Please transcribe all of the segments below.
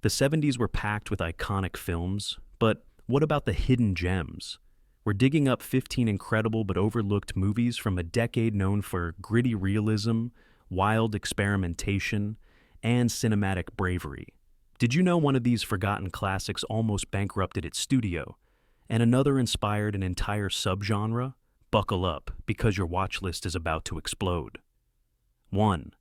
The 70s were packed with iconic films, but what about the hidden gems? We're digging up 15 incredible but overlooked movies from a decade known for gritty realism, wild experimentation, and cinematic bravery. Did you know one of these forgotten classics almost bankrupted its studio, and another inspired an entire subgenre? Buckle up, because your watch list is about to explode. 1.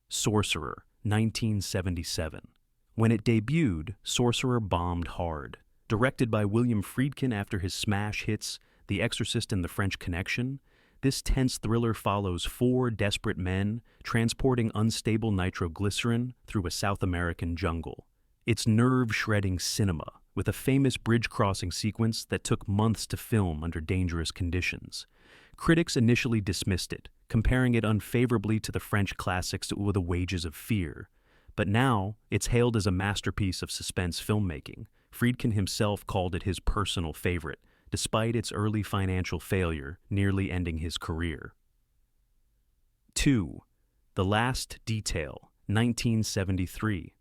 Sorcerer, 1977. When it debuted, Sorcerer bombed hard. Directed by William Friedkin after his smash hits The Exorcist and The French Connection, this tense thriller follows four desperate men transporting unstable nitroglycerin through a South American jungle. It's nerve-shredding cinema, with a famous bridge-crossing sequence that took months to film under dangerous conditions. Critics initially dismissed it, comparing it unfavorably to the French classics The Wages of Fear. But now, it's hailed as a masterpiece of suspense filmmaking. Friedkin himself called it his personal favorite, despite its early financial failure nearly ending his career. 2. The Last Detail, 1973.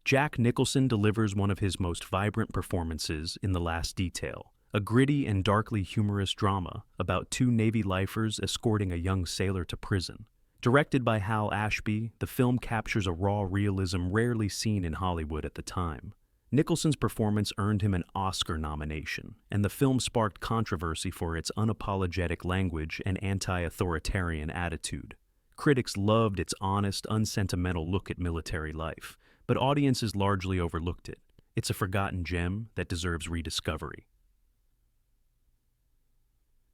Jack Nicholson delivers one of his most vibrant performances in The Last Detail, a gritty and darkly humorous drama about two Navy lifers escorting a young sailor to prison. Directed by Hal Ashby, the film captures a raw realism rarely seen in Hollywood at the time. Nicholson's performance earned him an Oscar nomination, and the film sparked controversy for its unapologetic language and anti-authoritarian attitude. Critics loved its honest, unsentimental look at military life, but audiences largely overlooked it. It's a forgotten gem that deserves rediscovery.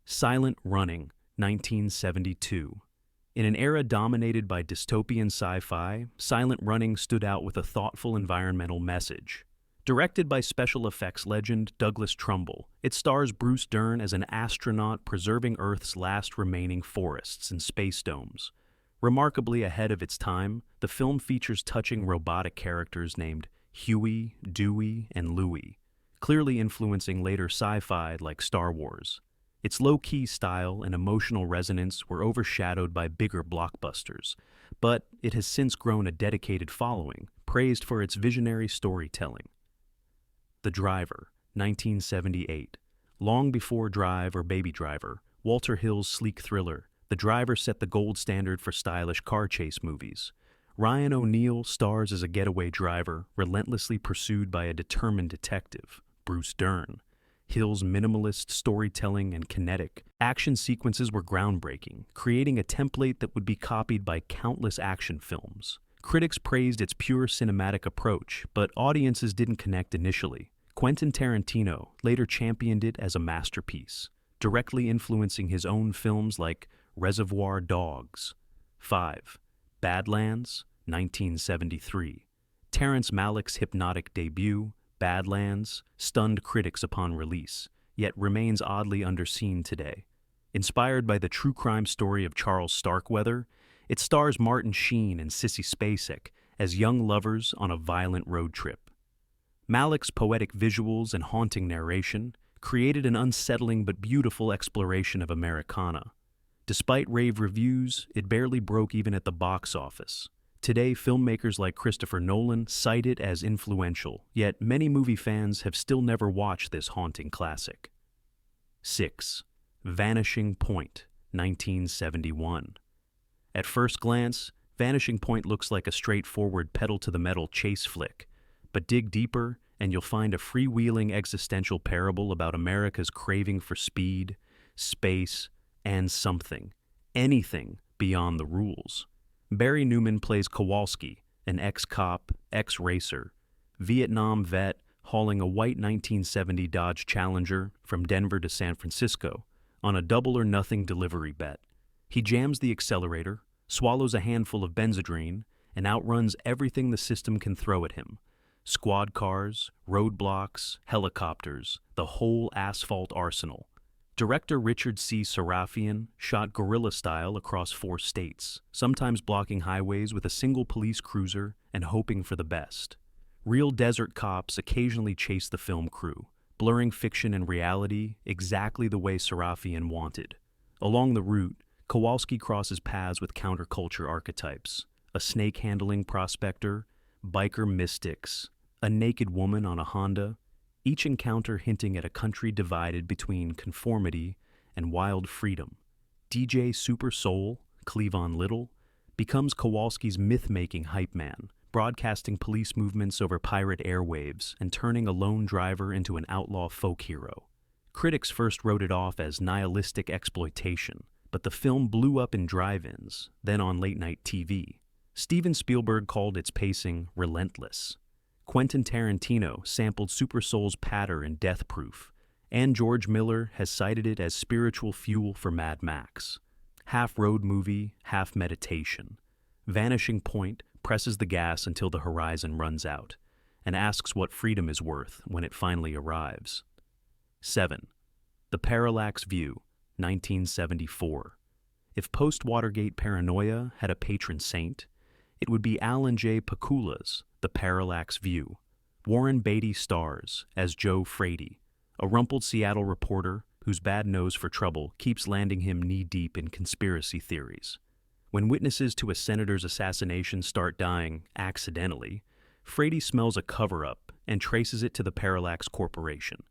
Silent Running, 1972. In an era dominated by dystopian sci-fi, Silent Running stood out with a thoughtful environmental message. Directed by special effects legend Douglas Trumbull, it stars Bruce Dern as an astronaut preserving Earth's last remaining forests and space domes. Remarkably ahead of its time, the film features touching robotic characters named Huey, Dewey, and Louie, clearly influencing later sci-fi like Star Wars. Its low-key style and emotional resonance were overshadowed by bigger blockbusters, but it has since grown a dedicated following, praised for its visionary storytelling. The Driver, 1978. Long before Drive or Baby Driver, Walter Hill's sleek thriller, The Driver set the gold standard for stylish car chase movies. Ryan O'Neal stars as a getaway driver, relentlessly pursued by a determined detective, Bruce Dern. Hill's minimalist storytelling and kinetic action sequences were groundbreaking, creating a template that would be copied by countless action films. Critics praised its pure cinematic approach, but audiences didn't connect initially. Quentin Tarantino later championed it as a masterpiece, directly influencing his own films like Reservoir Dogs. 5. Badlands, 1973. Terrence Malick's hypnotic debut, Badlands, stunned critics upon release, yet remains oddly underseen today. Inspired by the true crime story of Charles Starkweather, it stars Martin Sheen and Sissy Spacek as young lovers on a violent road trip. Malick's poetic visuals and haunting narration created an unsettling but beautiful exploration of Americana. Despite rave reviews, it barely broke even at the box office. Today, filmmakers like Christopher Nolan cite it as influential, yet many movie fans have still never watched this haunting classic. 6. Vanishing Point, 1971. At first glance, Vanishing Point looks like a straightforward pedal-to-the-metal chase flick, but dig deeper and you'll find a freewheeling existential parable about America's craving for speed, space, and anything beyond the rules. Barry Newman plays Kowalski, an ex-cop, ex-racer, Vietnam vet hauling a white 1970 Dodge Challenger from Denver to San Francisco on a double-or-nothing delivery bet. He jams the accelerator, swallows a handful of Benzedrine, and outruns everything the system can throw at him. Squad cars, roadblocks, helicopters, the whole asphalt arsenal. Director Richard C. Sarafian shot guerrilla style across 4 states, sometimes blocking highways with a single police cruiser and hoping for the best. Real desert cops occasionally chase the film crew, blurring fiction and reality exactly the way Sarafian wanted. Along the route, Kowalski crosses paths with counterculture archetypes, a snake-handling prospector, biker mystics, a naked woman on a Honda, each encounter hinting at a country divided between conformity and wild freedom. DJ Super Soul, Cleavon Little, becomes Kowalski's myth-making hype man, broadcasting police movements over pirate airwaves and turning a lone driver into an outlaw folk hero. Critics first wrote it off as nihilistic exploitation, but the film blew up in drive-ins, then on late-night TV. Steven Spielberg called its pacing relentless. Quentin Tarantino sampled Super Soul's patter in Death Proof, and George Miller has cited it as spiritual fuel for Mad Max. Half road movie, half meditation. Vanishing Point presses the gas until the horizon runs out, and asks what freedom is worth when it finally arrives. 7. The Parallax View, 1974. If post-Watergate paranoia had a patron saint, it would be Alan J. Pakula's The Parallax View. Warren Beatty stars as Joe Frady, a rumpled Seattle reporter whose bad nose for trouble keeps landing him knee-deep in conspiracy theories. When witnesses to a senator's assassination start dying accidentally, Frady smells a cover-up and traces it to the Parallax Corporation,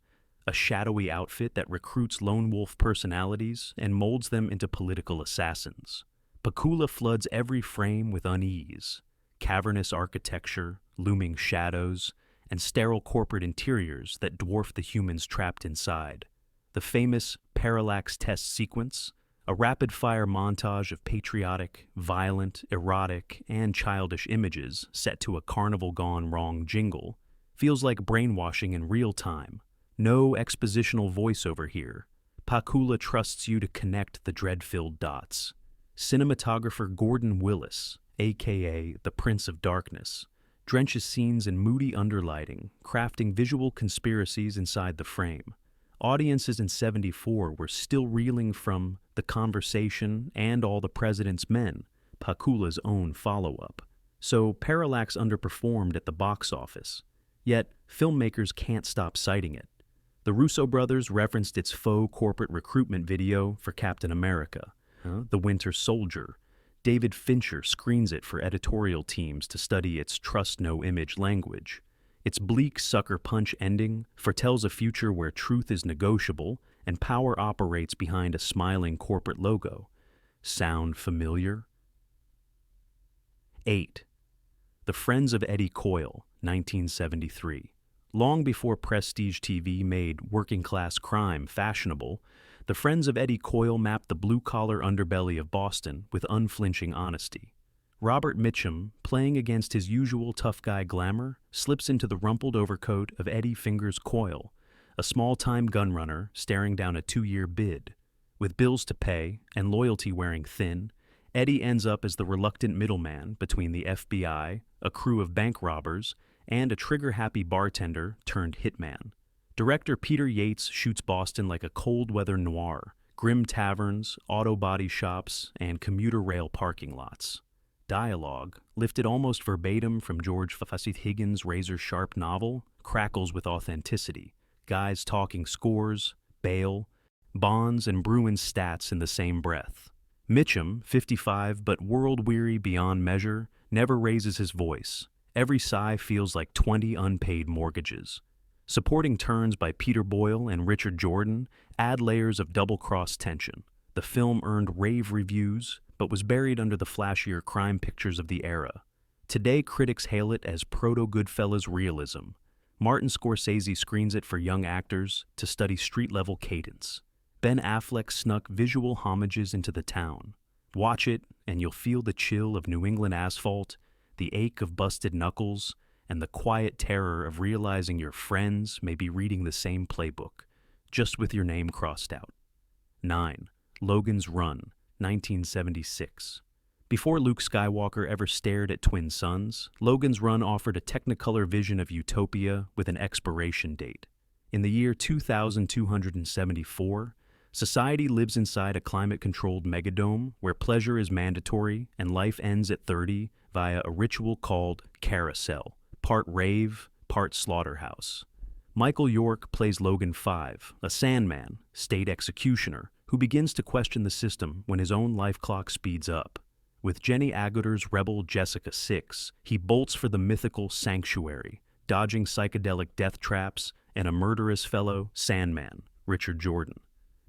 a shadowy outfit that recruits lone wolf personalities and molds them into political assassins. Pakula floods every frame with unease, cavernous architecture, looming shadows, and sterile corporate interiors that dwarf the humans trapped inside. The famous parallax test sequence, a rapid-fire montage of patriotic, violent, erotic, and childish images set to a Carnival Gone Wrong jingle, feels like brainwashing in real time. No expositional voiceover here. Pakula trusts you to connect the dread-filled dots. Cinematographer Gordon Willis, aka the Prince of Darkness, drenches scenes in moody underlighting, crafting visual conspiracies inside the frame. Audiences in '74 were still reeling from The Conversation and All the President's Men, Pakula's own follow-up. So Parallax underperformed at the box office. Yet, filmmakers can't stop citing it. The Russo brothers referenced its faux corporate recruitment video for Captain America, The Winter Soldier. David Fincher screens it for editorial teams to study its trust-no-image language. Its bleak sucker punch ending foretells a future where truth is negotiable and power operates behind a smiling corporate logo. Sound familiar? 8. The Friends of Eddie Coyle, 1973. Long before prestige TV made working-class crime fashionable, the Friends of Eddie Coyle mapped the blue-collar underbelly of Boston with unflinching honesty. Robert Mitchum, playing against his usual tough-guy glamour, slips into the rumpled overcoat of Eddie Fingers Coyle, a small-time gunrunner staring down a 2-year bid. With bills to pay and loyalty wearing thin, Eddie ends up as the reluctant middleman between the FBI, a crew of bank robbers, and a trigger-happy bartender turned hitman. Director Peter Yates shoots Boston like a cold-weather noir, grim taverns, auto body shops, and commuter rail parking lots. Dialogue, lifted almost verbatim from George Fasith Higgins' razor-sharp novel, crackles with authenticity. Guys talking scores, bail, bonds, and Bruins stats in the same breath. Mitchum, 55 but world-weary beyond measure, never raises his voice. Every sigh feels like 20 unpaid mortgages. Supporting turns by Peter Boyle and Richard Jordan add layers of double-cross tension. The film earned rave reviews, but was buried under the flashier crime pictures of the era. Today, critics hail it as proto-Goodfellas realism. Martin Scorsese screens it for young actors to study street-level cadence. Ben Affleck snuck visual homages into the town. Watch it, and you'll feel the chill of New England asphalt, the ache of busted knuckles, and the quiet terror of realizing your friends may be reading the same playbook, just with your name crossed out. 9. Logans Run, 1976. Before Luke Skywalker ever stared at twin suns, Logans Run offered a technicolor vision of utopia with an expiration date. In the year 2274, society lives inside a climate-controlled megadome where pleasure is mandatory and life ends at 30 via a ritual called carousel, part rave, part slaughterhouse. Michael York plays Logan 5, a Sandman, state executioner, who begins to question the system when his own life clock speeds up. With Jenny Aguter's rebel Jessica 6, he bolts for the mythical Sanctuary, dodging psychedelic death traps, and a murderous fellow, Sandman, Richard Jordan.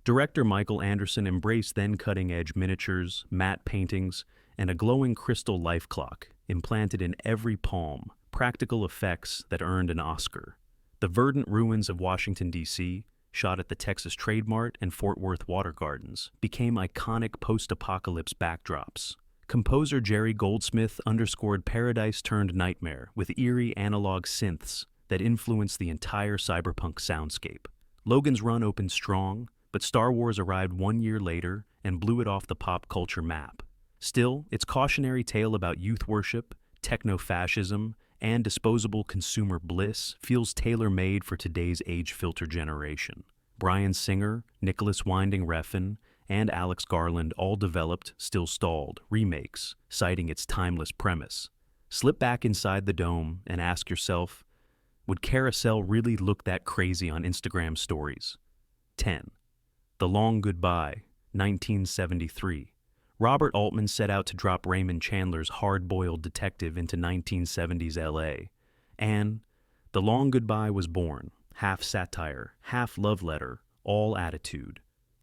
Director Michael Anderson embraced then cutting-edge miniatures, matte paintings, and a glowing crystal life clock implanted in every palm, practical effects that earned an Oscar. The verdant ruins of Washington, D.C., shot at the Texas Trade Mart and Fort Worth Water Gardens, became iconic post-apocalypse backdrops. Composer Jerry Goldsmith underscored paradise turned nightmare with eerie analog synths that influenced the entire cyberpunk soundscape. Logan's Run opened strong, but Star Wars arrived 1 year later and blew it off the pop culture map. Still, its cautionary tale about youth worship, techno-fascism, and disposable consumer bliss feels tailor-made for today's age-filter generation. Bryan Singer, Nicholas Winding Refn, and Alex Garland all developed, still stalled, remakes, citing its timeless premise. Slip back inside the dome and ask yourself, would Carousel really look that crazy on Instagram stories? 10. The Long Goodbye, 1973. Robert Altman set out to drop Raymond Chandler's hard-boiled detective into 1970s LA, and The Long Goodbye was born, half satire, half love letter, all attitude.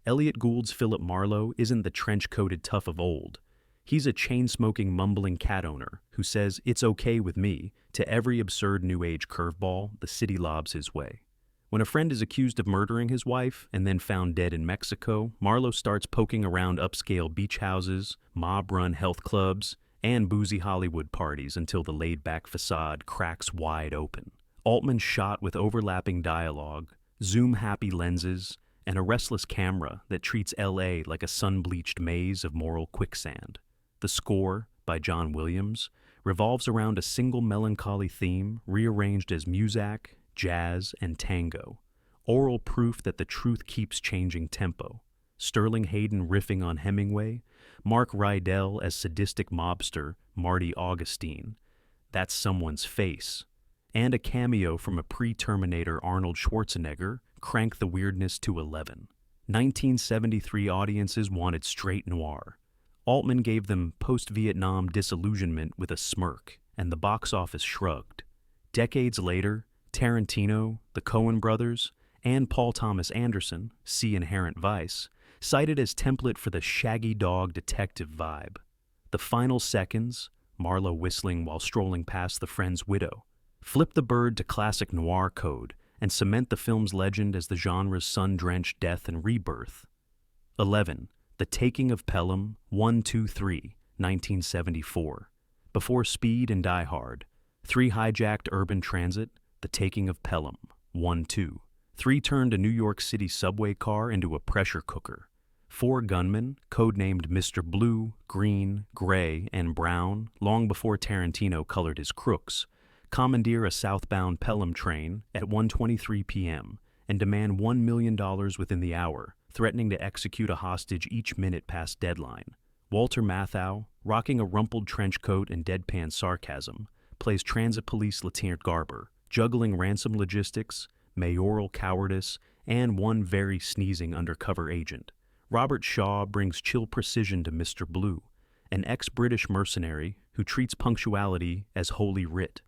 Elliot Gould's Philip Marlowe isn't the trench-coated tough of old. He's a chain-smoking, mumbling cat owner who says, "It's okay with me," to every absurd new age curveball the city lobs his way. When a friend is accused of murdering his wife and then found dead in Mexico, Marlowe starts poking around upscale beach houses, mob-run health clubs, and boozy Hollywood parties until the laid-back facade cracks wide open. Altman shot with overlapping dialogue, zoom-happy lenses, and a restless camera that treats LA like a sun-bleached maze of moral quicksand. The score, by John Williams, revolves around a single melancholy theme rearranged as muzak, jazz, and tango, oral proof that the truth keeps changing tempo. Sterling Hayden riffing on Hemingway, Mark Rydell as sadistic mobster Marty Augustine, that's someone's face, and a cameo from a pre-Terminator Arnold Schwarzenegger crank the weirdness to 11. 1973 audiences wanted straight noir. Altman gave them post-Vietnam disillusionment with a smirk, and the box office shrugged. Decades later, Tarantino, the Coen brothers, and Paul Thomas Anderson, see Inherent Vice, cited as template for the shaggy dog detective vibe. The final seconds, Marlowe whistling while strolling past the friend's widow, flip the bird to classic noir code and cement the film's legend as the genre's sun-drenched death and rebirth. 11. The Taking of Pelham, 1-2-3, 1974. Before Speed and Die Hard, 3 hijacked urban transit, The Taking of Pelham, 1-2. 3 turned a New York City subway car into a pressure cooker. 4 gunmen, codenamed Mr. Blue, Green, Gray, and Brown, long before Tarantino colored his crooks, commandeer a southbound Pelham train at 1:23 p.m. and demand $1 million within the hour, threatening to execute a hostage each minute past deadline. Walter Matthau, rocking a rumpled trench coat and deadpan sarcasm, plays transit police Lieutenant Garber, juggling ransom logistics, mayoral cowardice, and one very sneezing undercover agent. Robert Shaw brings chill precision to Mr. Blue, an ex-British mercenary who treats punctuality as holy writ.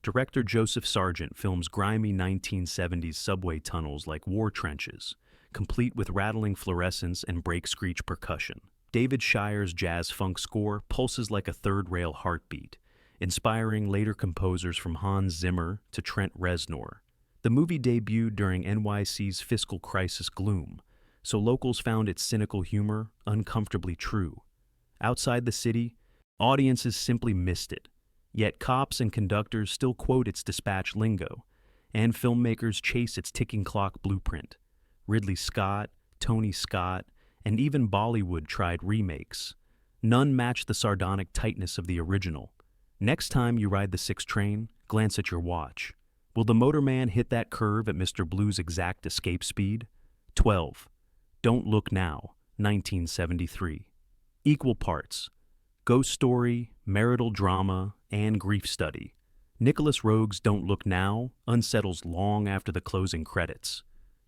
Director Joseph Sargent films grimy 1970s subway tunnels like war trenches, complete with rattling fluorescence and break-screech percussion. David Shire's jazz-funk score pulses like a third-rail heartbeat, inspiring later composers from Hans Zimmer to Trent Reznor. The movie debuted during NYC's fiscal crisis gloom, so locals found its cynical humor uncomfortably true. Outside the city, audiences simply missed it, yet cops and conductors still quote its dispatch lingo, and filmmakers chase its ticking clock blueprint. Ridley Scott, Tony Scott, and even Bollywood tried remakes. None matched the sardonic tightness of the original. Next time you ride the 6 train, glance at your watch. Will the motorman hit that curve at Mr. Blue's exact escape speed? 12. Don't Look Now, 1973. Equal parts: ghost story, marital drama, and grief study. Nicholas Roeg's Don't Look Now unsettles long after the closing credits.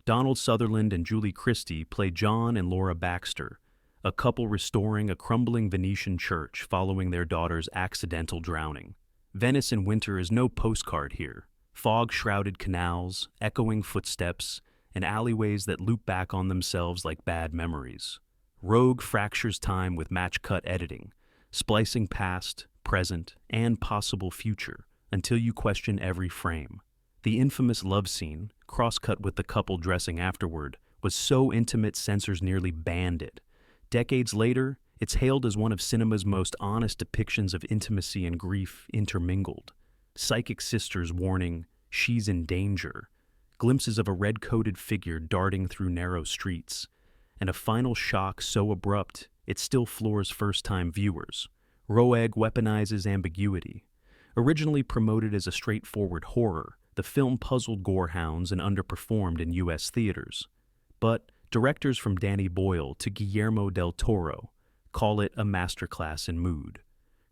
Donald Sutherland and Julie Christie play John and Laura Baxter, a couple restoring a crumbling Venetian church following their daughter's accidental drowning. Venice in winter is no postcard here. fog-shrouded canals, echoing footsteps, and alleyways that loop back on themselves like bad memories. Rogue fractures time with match-cut editing, splicing past, present, and possible future until you question every frame. The infamous love scene, cross-cut with the couple dressing afterward, was so intimate censors nearly banned it. Decades later, it's hailed as one of cinema's most honest depictions of intimacy and grief intermingled. Psychic sisters warning, "She's in danger," glimpses of a red-coated figure darting through narrow streets, and a final shock so abrupt it still floors first-time viewers. Roeg weaponizes ambiguity. Originally promoted as a straightforward horror, the film puzzled gorehounds and underperformed in U.S. theaters. But directors from Danny Boyle to Guillermo del Toro call it a masterclass in mood.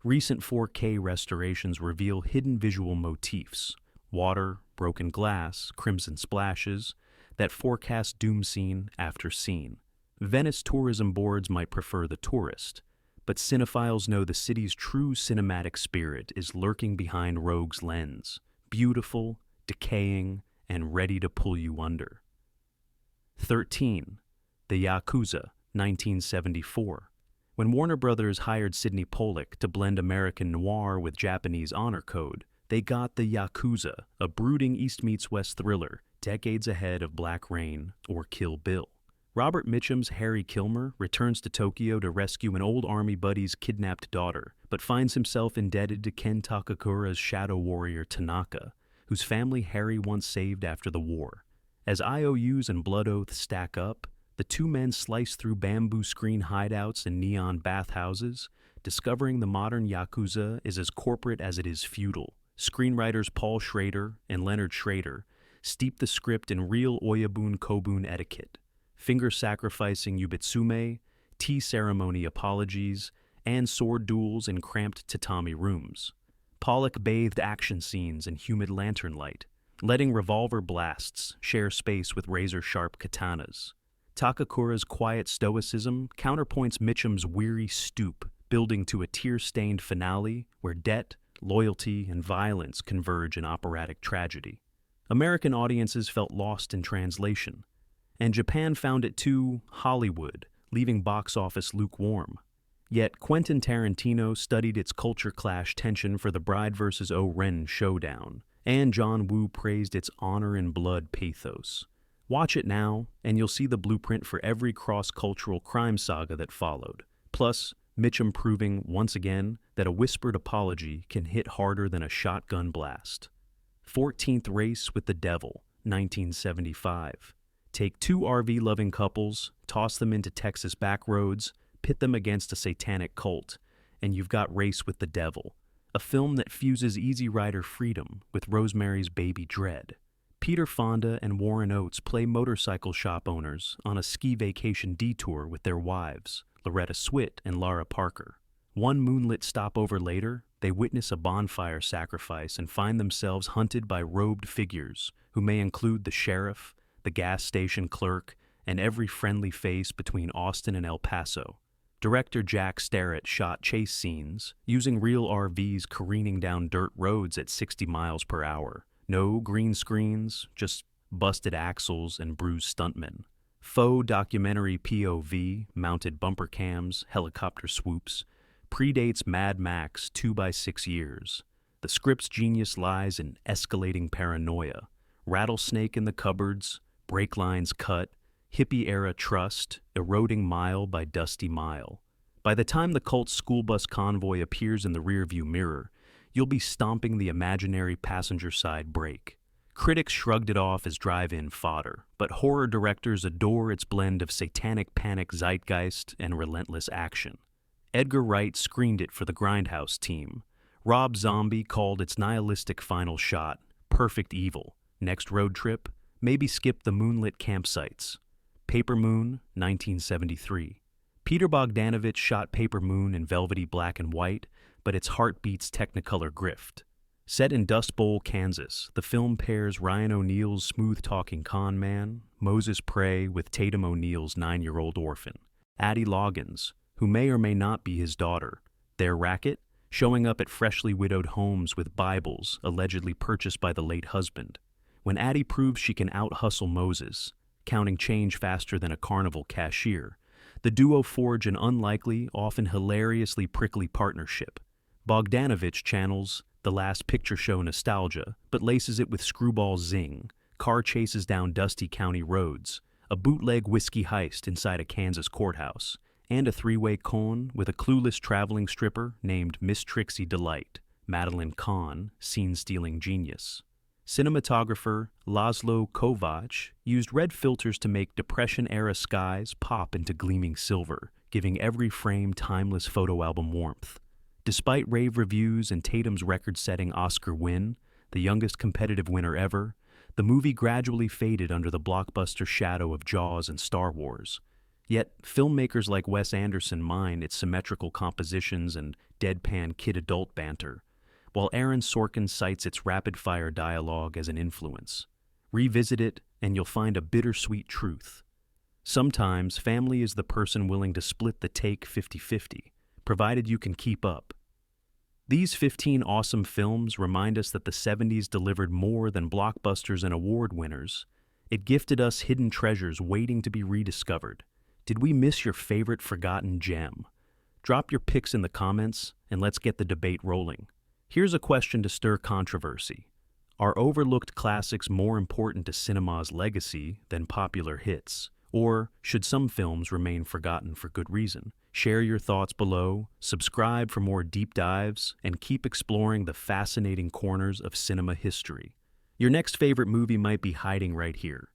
Recent 4K restorations reveal hidden visual motifs: water, broken glass, crimson splashes that forecast doom scene after scene. Venice tourism boards might prefer The Tourist, but cinephiles know the city's true cinematic spirit is lurking behind Rogue's lens, beautiful, decaying, and ready to pull you under. 13. The Yakuza, 1974. When Warner Brothers hired Sidney Pollack to blend American noir with Japanese honor code, they got The Yakuza, a brooding East-meets-West thriller, decades ahead of Black Rain or Kill Bill. Robert Mitchum's Harry Kilmer returns to Tokyo to rescue an old army buddy's kidnapped daughter, but finds himself indebted to Ken Takakura's shadow warrior Tanaka, whose family Harry once saved after the war. As IOUs and blood oaths stack up, the two men slice through bamboo screen hideouts and neon bathhouses, discovering the modern Yakuza is as corporate as it is feudal. Screenwriters Paul Schrader and Leonard Schrader steep the script in real Oyabun Kobun etiquette, finger-sacrificing yubitsume, tea ceremony apologies, and sword duels in cramped tatami rooms. Pollock bathed action scenes in humid lantern light, letting revolver blasts share space with razor-sharp katanas. Takakura's quiet stoicism counterpoints Mitchum's weary stoop, building to a tear-stained finale where debt, loyalty, and violence converge in operatic tragedy. American audiences felt lost in translation, and Japan found it too Hollywood, leaving box office lukewarm. Yet Quentin Tarantino studied its culture clash tension for The Bride vs. O-Ren showdown, and John Woo praised its honor and blood pathos. Watch it now, and you'll see the blueprint for every cross-cultural crime saga that followed. Plus, Mitchum proving, once again, that a whispered apology can hit harder than a shotgun blast. 14th Race with the Devil, 1975. Take two RV-loving couples, toss them into Texas backroads, pit them against a satanic cult, and you've got Race with the Devil, a film that fuses Easy Rider freedom with Rosemary's Baby dread. Peter Fonda and Warren Oates play motorcycle shop owners on a ski vacation detour with their wives, Loretta Swit and Lara Parker. One moonlit stopover later, they witness a bonfire sacrifice and find themselves hunted by robed figures who may include the sheriff, the gas station clerk, and every friendly face between Austin and El Paso. Director Jack Starrett shot chase scenes using real RVs careening down dirt roads at 60 miles per hour. No green screens, just busted axles and bruised stuntmen. Faux documentary POV, mounted bumper cams, helicopter swoops, predates Mad Max 2x6 years. The script's genius lies in escalating paranoia. Rattlesnake in the cupboards, brake lines cut, hippie-era trust, eroding mile by dusty mile. By the time the cult's school bus convoy appears in the rearview mirror, you'll be stomping the imaginary passenger side brake. Critics shrugged it off as drive-in fodder, but horror directors adore its blend of satanic panic zeitgeist and relentless action. Edgar Wright screened it for the Grindhouse team. Rob Zombie called its nihilistic final shot perfect evil. Next road trip, maybe skip the moonlit campsites. Paper Moon, 1973. Peter Bogdanovich shot Paper Moon in velvety black and white, but its heart beats Technicolor grift. Set in Dust Bowl, Kansas, the film pairs Ryan O'Neal's smooth-talking con man, Moses Prey, with Tatum O'Neal's 9-year-old orphan, Addie Loggins, who may or may not be his daughter. Their racket? showing up at freshly widowed homes with Bibles allegedly purchased by the late husband. When Addie proves she can out-hustle Moses, counting change faster than a carnival cashier, the duo forge an unlikely, often hilariously prickly partnership. Bogdanovich channels the Last Picture Show nostalgia, but laces it with screwball zing, car chases down dusty county roads, a bootleg whiskey heist inside a Kansas courthouse, and a three-way con with a clueless traveling stripper named Miss Trixie Delight, Madeline Kahn, scene-stealing genius. Cinematographer Laszlo Kovacs used red filters to make Depression-era skies pop into gleaming silver, giving every frame timeless photo album warmth. Despite rave reviews and Tatum's record-setting Oscar win, the youngest competitive winner ever, the movie gradually faded under the blockbuster shadow of Jaws and Star Wars. Yet, filmmakers like Wes Anderson mine its symmetrical compositions and deadpan kid-adult banter, while Aaron Sorkin cites its rapid-fire dialogue as an influence. Revisit it, and you'll find a bittersweet truth. Sometimes, family is the person willing to split the take 50-50, provided you can keep up. These 15 awesome films remind us that the 70s delivered more than blockbusters and award winners. It gifted us hidden treasures waiting to be rediscovered. Did we miss your favorite forgotten gem? Drop your picks in the comments, and let's get the debate rolling. Here's a question to stir controversy. Are overlooked classics more important to cinema's legacy than popular hits? Or should some films remain forgotten for good reason? Share your thoughts below, subscribe for more deep dives, and keep exploring the fascinating corners of cinema history. Your next favorite movie might be hiding right here.